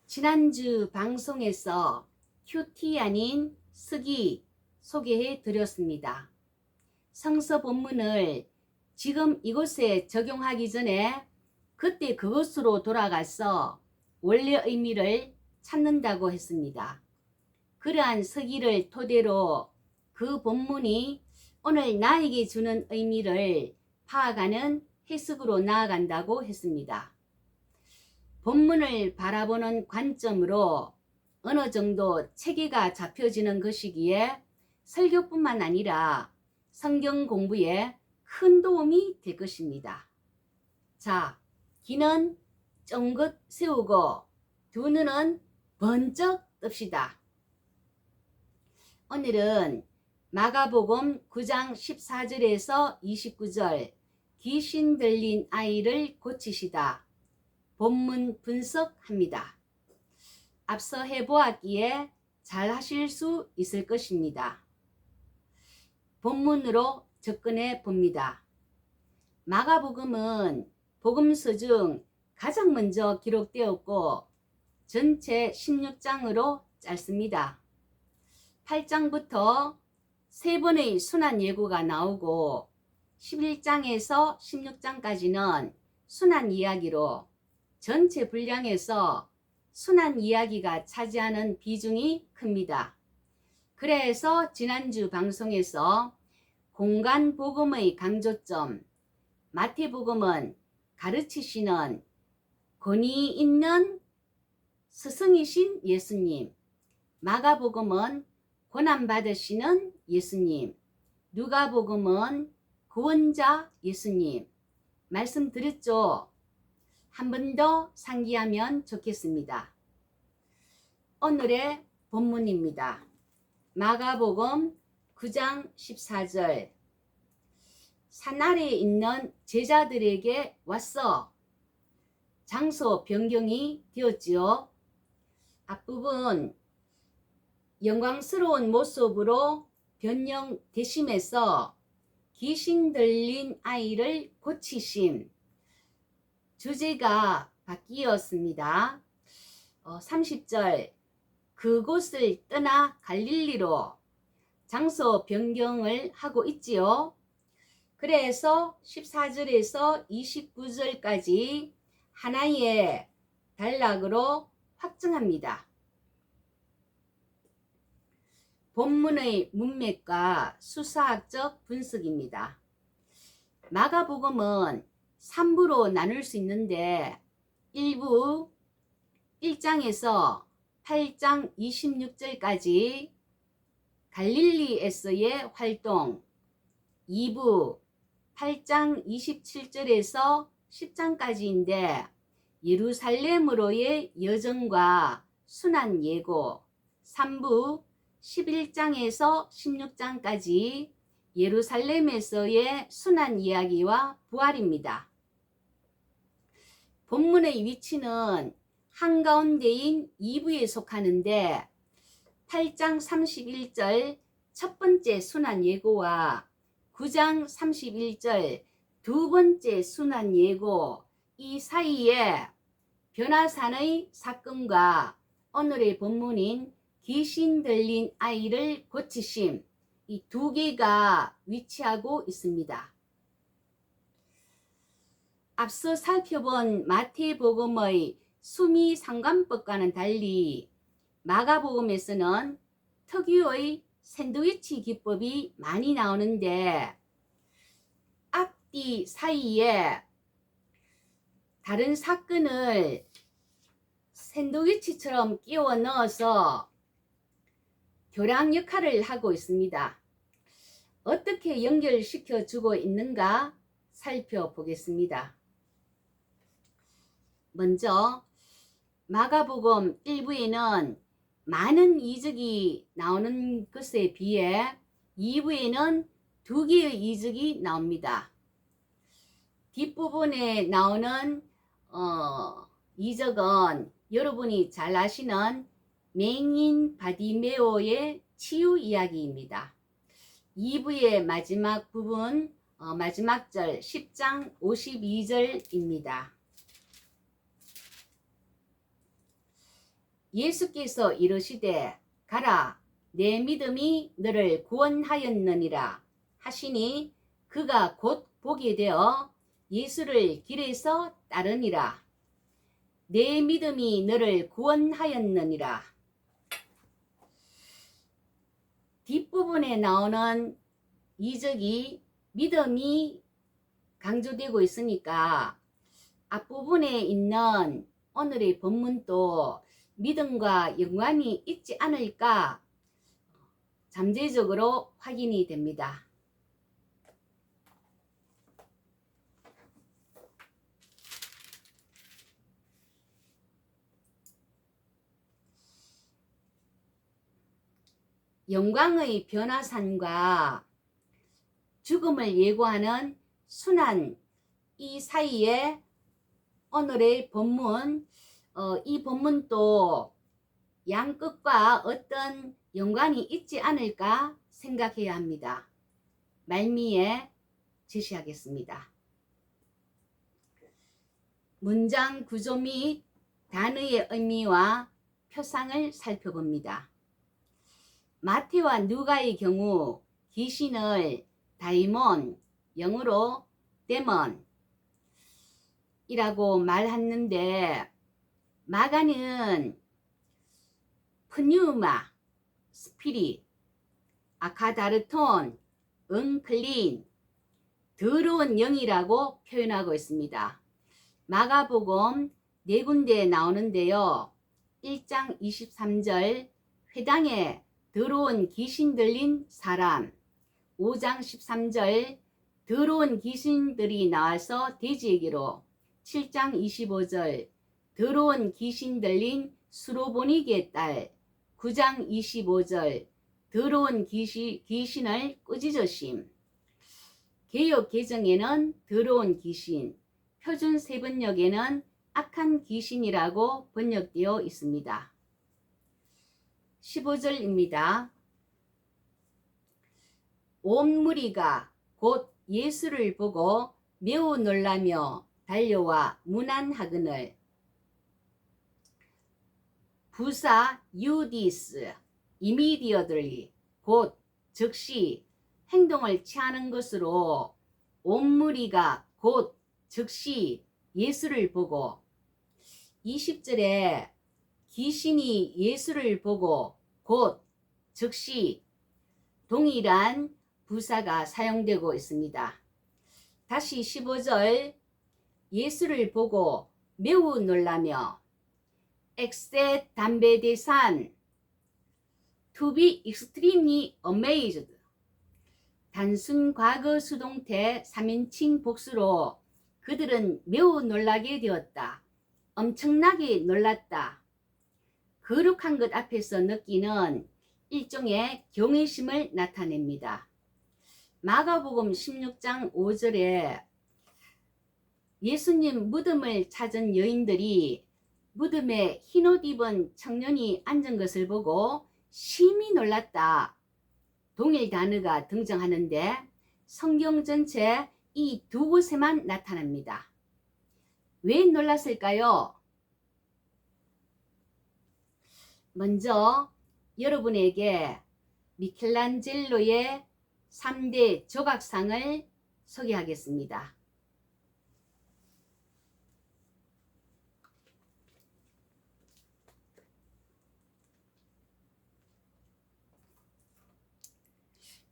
지난주 방송에서 큐티 아닌 스기 소개해 드렸습니다. 성서 본문을 지금 이곳에 적용하기 전에 그때 그것으로 돌아가서 원래 의미를 찾는다고 했습니다. 그러한 서기를 토대로 그 본문이 오늘 나에게 주는 의미를 파악하는 해석으로 나아간다고 했습니다. 본문을 바라보는 관점으로 어느 정도 체계가 잡혀지는 것이기에 설교뿐만 아니라 성경 공부에 큰 도움이 될 것입니다. 자, 귀는 쫑긋 세우고 두 눈은 번쩍 뜹시다. 오늘은 마가복음 9장 14절에서 29절 귀신 들린 아이를 고치시다. 본문 분석합니다. 앞서 해보았기에 잘 하실 수 있을 것입니다. 본문으로 접근해 봅니다. 마가복음은 복음서 중 가장 먼저 기록되었고 전체 16장으로 짧습니다. 8장부터 3번의 순환 예고가 나오고 11장에서 16장까지는 순환 이야기로 전체 분량에서 순환 이야기가 차지하는 비중이 큽니다. 그래서 지난주 방송에서 공간 복음의 강조점, 마태복음은 가르치시는 권위 있는 스승이신 예수님, 마가복음은 고난받으시는 예수님, 누가복음은 구원자 예수님 말씀드렸죠. 한 번 더 상기하면 좋겠습니다. 오늘의 본문입니다. 마가복음 9장 14절 산 아래에 있는 제자들에게 왔어. 장소 변경이 되었지요. 앞부분 영광스러운 모습으로 변형되심에서 귀신 들린 아이를 고치심 주제가 바뀌었습니다. 30절 그곳을 떠나 갈릴리로 장소 변경을 하고 있지요. 그래서 14절에서 29절까지 하나의 단락으로 확정합니다. 본문의 문맥과 수사학적 분석입니다. 마가복음은 3부로 나눌 수 있는데 1부 1장에서 8장 26절까지 갈릴리에서의 활동, 2부 8장 27절에서 10장까지인데 예루살렘으로의 여정과 순환 예고, 3부 11장에서 16장까지 예루살렘에서의 순환 이야기와 부활입니다. 본문의 위치는 한가운데인 2부에 속하는데 8장 31절 첫 번째 순환 예고와 9장 31절 두 번째 순환 예고 이 사이에 변화산의 사건과 오늘의 본문인 귀신 들린 아이를 고치심 이 두 개가 위치하고 있습니다. 앞서 살펴본 마태복음의 수미상관법과는 달리 마가복음에서는 특유의 샌드위치 기법이 많이 나오는데 앞뒤 사이에 다른 사건을 샌드위치처럼 끼워 넣어서 교량 역할을 하고 있습니다. 어떻게 연결시켜 주고 있는가 살펴보겠습니다. 먼저 마가복음 1부에는 많은 이적이 나오는 것에 비해 2부에는 2개의 이적이 나옵니다. 뒷부분에 나오는 이적은 여러분이 잘 아시는 맹인 바디메오의 치유 이야기입니다. 2부의 마지막 부분, 마지막 절 10장 52절입니다. 예수께서 이르시되 가라 내 믿음이 너를 구원하였느니라 하시니 그가 곧 보게 되어 예수를 길에서 따르니라. 내 믿음이 너를 구원하였느니라. 뒷부분에 나오는 이적이 믿음이 강조되고 있으니까 앞부분에 있는 오늘의 본문도 믿음과 연관이 있지 않을까 잠재적으로 확인이 됩니다. 영광의 변화산과 죽음을 예고하는 순환, 이 사이에 오늘의 본문, 이 본문도 양끝과 어떤 연관이 있지 않을까 생각해야 합니다. 말미에 제시하겠습니다. 문장 구조 및 단어의 의미와 표상을 살펴봅니다. 마태와 누가의 경우 귀신을 다이몬, 영어로 데몬 이라고 말했는데 마가는 프뉴마, 스피릿, 아카다르톤, 은클린, 더러운 영이라고 표현하고 있습니다. 마가복음 4군데에 나오는데요. 1장 23절 회당에 더러운 귀신 들린 사람, 5장 13절 더러운 귀신들이 나와서 돼지에게로, 7장 25절 더러운 귀신 들린 수로보니게의 딸, 9장 25절 더러운 귀신을 꾸짖으심. 개역 개정에는 더러운 귀신, 표준 세번역에는 악한 귀신이라고 번역되어 있습니다. 15절입니다. 온 무리가 곧 예수를 보고 매우 놀라며 달려와 문안하거늘 부사 유디스 이미디어들이 곧 즉시 행동을 취하는 것으로 온 무리가 곧 즉시 예수를 보고, 20절에 귀신이 예수를 보고 곧 즉시 동일한 부사가 사용되고 있습니다. 다시 15절 예수를 보고 매우 놀라며 엑세 담베데산 to be extremely amazed 단순 과거 수동태 3인칭 복수로 그들은 매우 놀라게 되었다. 엄청나게 놀랐다. 거룩한 것 앞에서 느끼는 일종의 경외심을 나타냅니다. 마가복음 16장 5절에 예수님 무덤을 찾은 여인들이 무덤에 흰옷 입은 청년이 앉은 것을 보고 심히 놀랐다. 동일 단어가 등장하는데 성경 전체 이 두 곳에만 나타납니다. 왜 놀랐을까요? 먼저 여러분에게 미켈란젤로의 3대 조각상을 소개하겠습니다.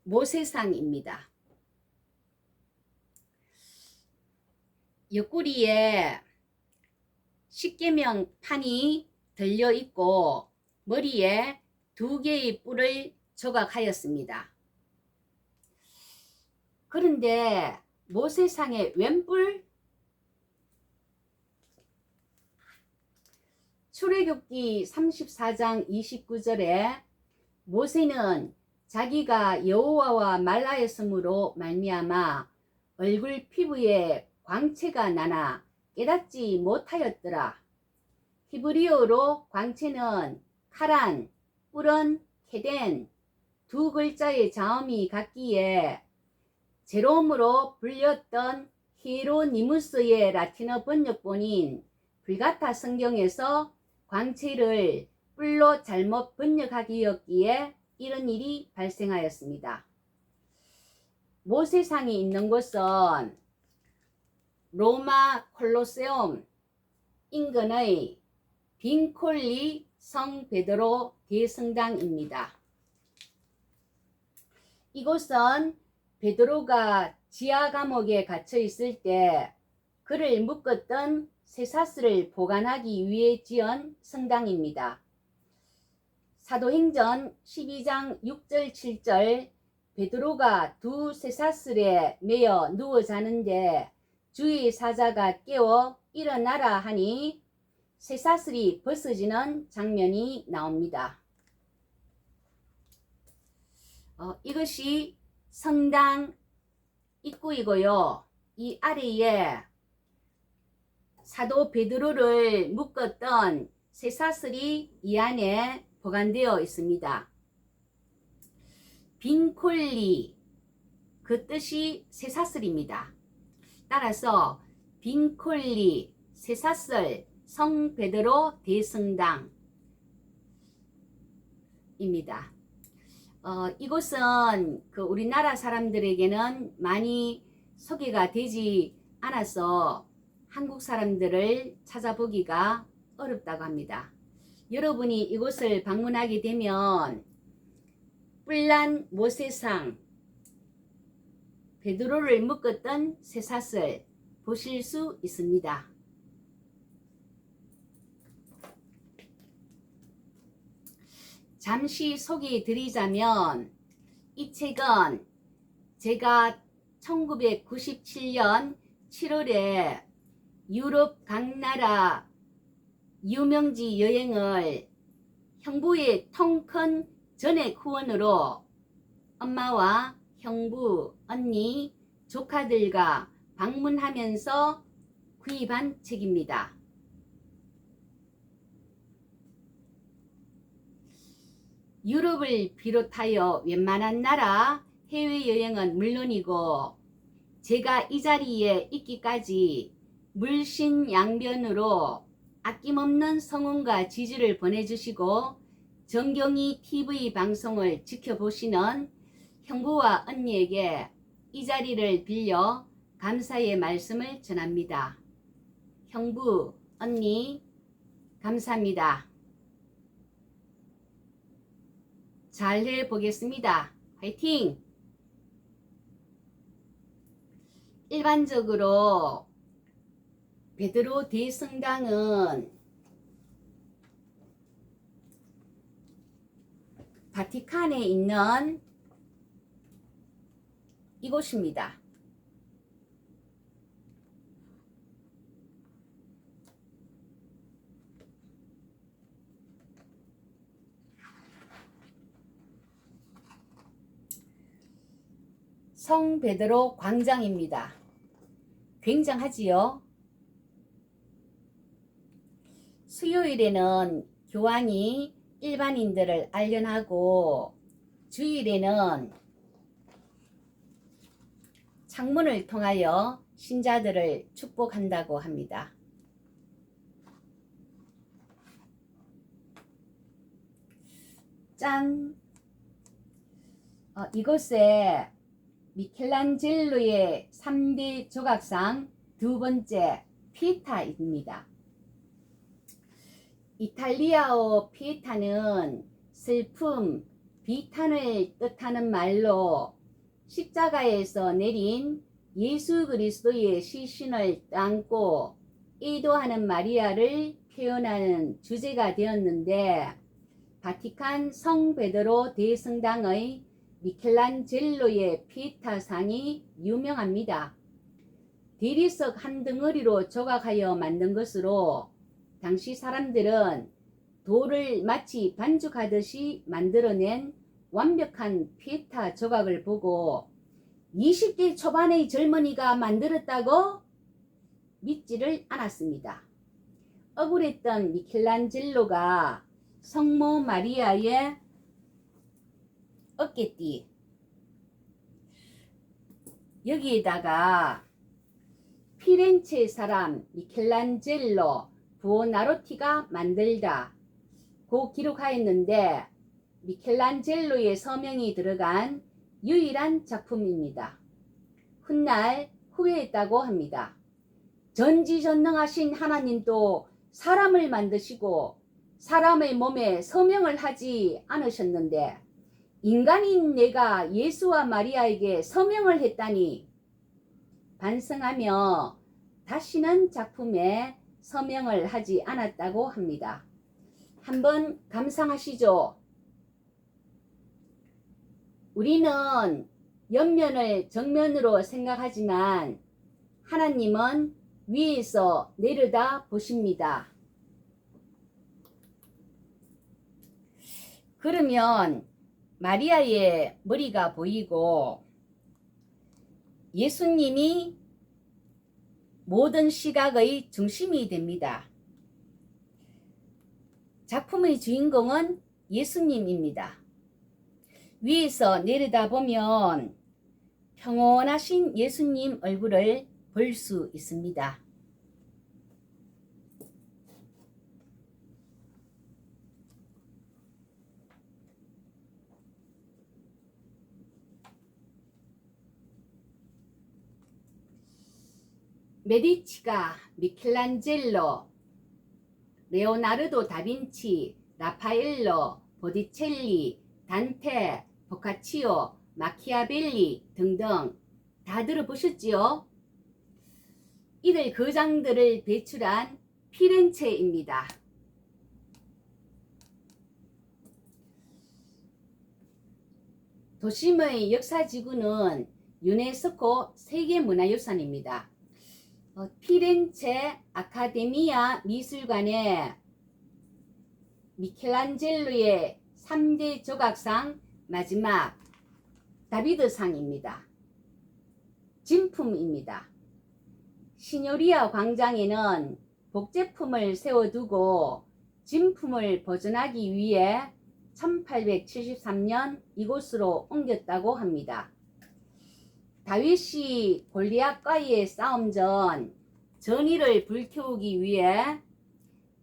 모세상입니다. 옆구리에 십계명 판이 들려 있고 머리에 2개의 뿔을 조각하였습니다. 그런데 모세상의 왼뿔, 출애굽기 34장 29절에 모세는 자기가 여호와와 말하였으므로 말미암아 얼굴 피부에 광채가 나나 깨닫지 못하였더라. 히브리어로 광채는 카란, 뿔은 케덴, 두 글자의 자음이 같기에 제롬으로 불렸던 히에로니무스의 라틴어 번역본인 불가타 성경에서 광채를 뿔로 잘못 번역하기였기에 이런 일이 발생하였습니다. 모세상이 있는 곳은 로마 콜로세움 인근의 빈콜리 성 베드로 대성당입니다. 이곳은 베드로가 지하 감옥에 갇혀 있을 때 그를 묶었던 쇠사슬을 보관하기 위해 지은 성당입니다. 사도행전 12장 6절 7절 베드로가 두 쇠사슬에 매여 누워 자는데 주의 사자가 깨워 일어나라 하니 쇠사슬이 벗어지는 장면이 나옵니다. 이것이 성당 입구이고요. 이 아래에 사도 베드로를 묶었던 쇠사슬이 이 안에 보관되어 있습니다. 빈콜리, 그 뜻이 쇠사슬입니다. 따라서 빈콜리, 쇠사슬, 성 베드로 대성당입니다. 이곳은 우리나라 사람들에게는 많이 소개가 되지 않아서 한국 사람들을 찾아보기가 어렵다고 합니다. 여러분이 이곳을 방문하게 되면 뿔난 모세상, 베드로를 묶었던 쇠사슬 보실 수 있습니다. 잠시 소개해 드리자면 이 책은 제가 1997년 7월에 유럽 각 나라 유명지 여행을 형부의 통 큰 전액 후원으로 엄마와 형부, 언니, 조카들과 방문하면서 구입한 책입니다. 유럽을 비롯하여 웬만한 나라 해외여행은 물론이고 제가 이 자리에 있기까지 물신양변으로 아낌없는 성원과 지지를 보내주시고 정경이 TV 방송을 지켜보시는 형부와 언니에게 이 자리를 빌려 감사의 말씀을 전합니다. 형부, 언니 감사합니다. 잘 해보겠습니다. 화이팅! 일반적으로 베드로 대성당은 바티칸에 있는 이곳입니다. 성 베드로 광장입니다. 굉장하지요? 수요일에는 교황이 일반인들을 알련하고 주일에는 창문을 통하여 신자들을 축복한다고 합니다. 짠! 이곳에 미켈란젤로의 3대 조각상 두 번째 피에타입니다. 이탈리아어 피에타는 슬픔, 비탄을 뜻하는 말로 십자가에서 내린 예수 그리스도의 시신을 안고 애도하는 마리아를 표현하는 주제가 되었는데 바티칸 성 베드로 대성당의 미켈란젤로의 피에타상이 유명합니다. 대리석 한 덩어리로 조각하여 만든 것으로 당시 사람들은 돌을 마치 반죽하듯이 만들어낸 완벽한 피에타 조각을 보고 20대 초반의 젊은이가 만들었다고 믿지를 않았습니다. 억울했던 미켈란젤로가 성모 마리아의 어깨띠 여기에다가 피렌체 사람 미켈란젤로 부오나로티가 만들다 고 기록하였는데 미켈란젤로의 서명이 들어간 유일한 작품입니다. 훗날 후회했다고 합니다. 전지전능하신 하나님도 사람을 만드시고 사람의 몸에 서명을 하지 않으셨는데 인간인 내가 예수와 마리아에게 서명을 했다니 반성하며 다시는 작품에 서명을 하지 않았다고 합니다. 한번 감상하시죠. 우리는 옆면을 정면으로 생각하지만 하나님은 위에서 내려다 보십니다. 그러면 마리아의 머리가 보이고 예수님이 모든 시각의 중심이 됩니다. 작품의 주인공은 예수님입니다. 위에서 내려다보면 평온하신 예수님 얼굴을 볼 수 있습니다. 메디치가, 미켈란젤로, 레오나르도 다빈치, 라파엘로, 보티첼리, 단테, 보카치오, 마키아벨리 등등 다 들어보셨지요? 이들 거장들을 배출한 피렌체입니다. 도심의 역사지구는 유네스코 세계문화유산입니다. 피렌체 아카데미아 미술관에 미켈란젤로의 3대 조각상 마지막 다비드상입니다. 진품입니다. 시뇨리아 광장에는 복제품을 세워두고 진품을 보존하기 위해 1873년 이곳으로 옮겼다고 합니다. 다윗이 골리앗과의 싸움 전 전의를 불태우기 위해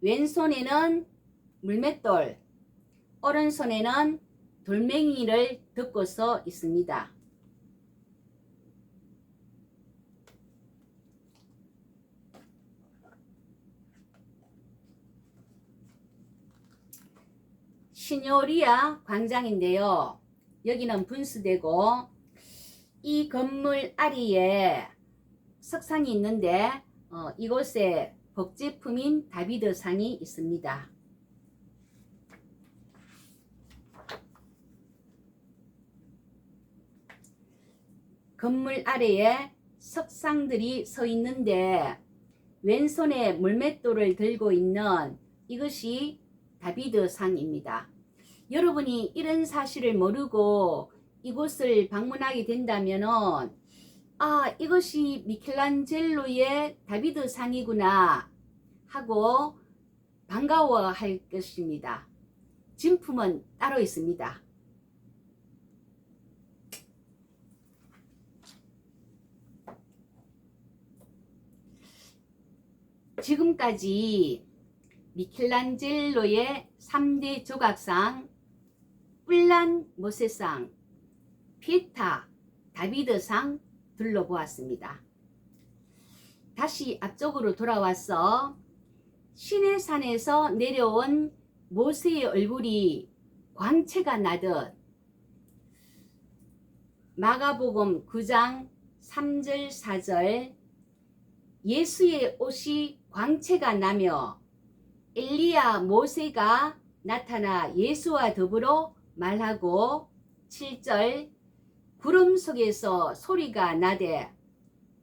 왼손에는 물맷돌, 오른손에는 돌멩이를 덮고서 있습니다. 시뇨리아 광장인데요. 여기는 분수대고 이 건물 아래에 석상이 있는데 이곳에 복제품인 다비드상이 있습니다. 건물 아래에 석상들이 서 있는데 왼손에 물맷돌을 들고 있는 이것이 다비드상입니다. 여러분이 이런 사실을 모르고 이곳을 방문하게 된다면 이것이 미켈란젤로의 다비드상이구나 하고 반가워할 것입니다. 진품은 따로 있습니다. 지금까지 미켈란젤로의 3대 조각상, 뿔난 모세상, 피에타, 다비드상 둘러보았습니다. 다시 앞쪽으로 돌아와서 시내산에서 내려온 모세의 얼굴이 광채가 나듯 마가복음 9장 3절 4절 예수의 옷이 광채가 나며 엘리야 모세가 나타나 예수와 더불어 말하고 7절 구름 속에서 소리가 나되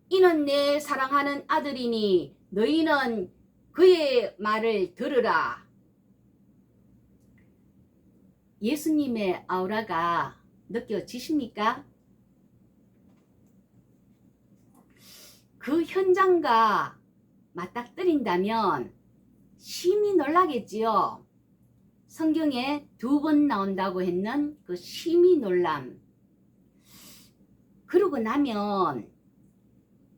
이는 내 사랑하는 아들이니 너희는 그의 말을 들으라. 예수님의 아우라가 느껴지십니까? 그 현장과 맞닥뜨린다면 심히 놀라겠지요. 성경에 2번 나온다고 했는 그 심히 놀람. 그러고 나면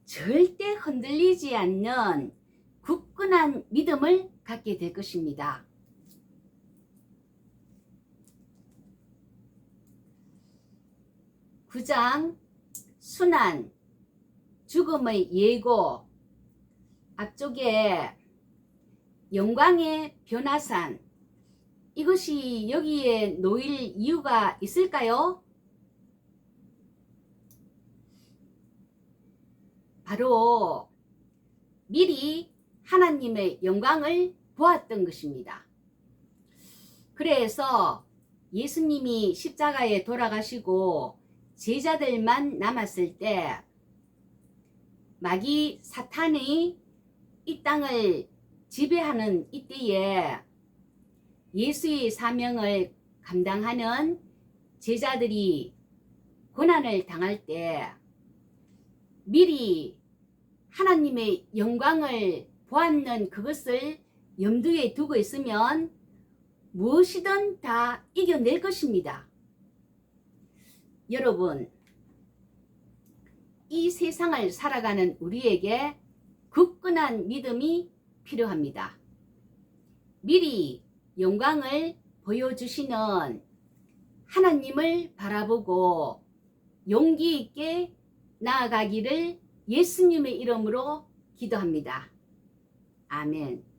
절대 흔들리지 않는 굳건한 믿음을 갖게 될 것입니다. 9장 순환, 죽음의 예고, 앞쪽에 영광의 변화산, 이것이 여기에 놓일 이유가 있을까요? 바로 미리 하나님의 영광을 보았던 것입니다. 그래서 예수님이 십자가에 돌아가시고 제자들만 남았을 때 마귀 사탄이 이 땅을 지배하는 이때에 예수의 사명을 감당하는 제자들이 고난을 당할 때 미리 하나님의 영광을 보았는 그것을 염두에 두고 있으면 무엇이든 다 이겨낼 것입니다. 여러분, 이 세상을 살아가는 우리에게 굳건한 믿음이 필요합니다. 미리 영광을 보여주시는 하나님을 바라보고 용기 있게 나아가기를 예수님의 이름으로 기도합니다. 아멘.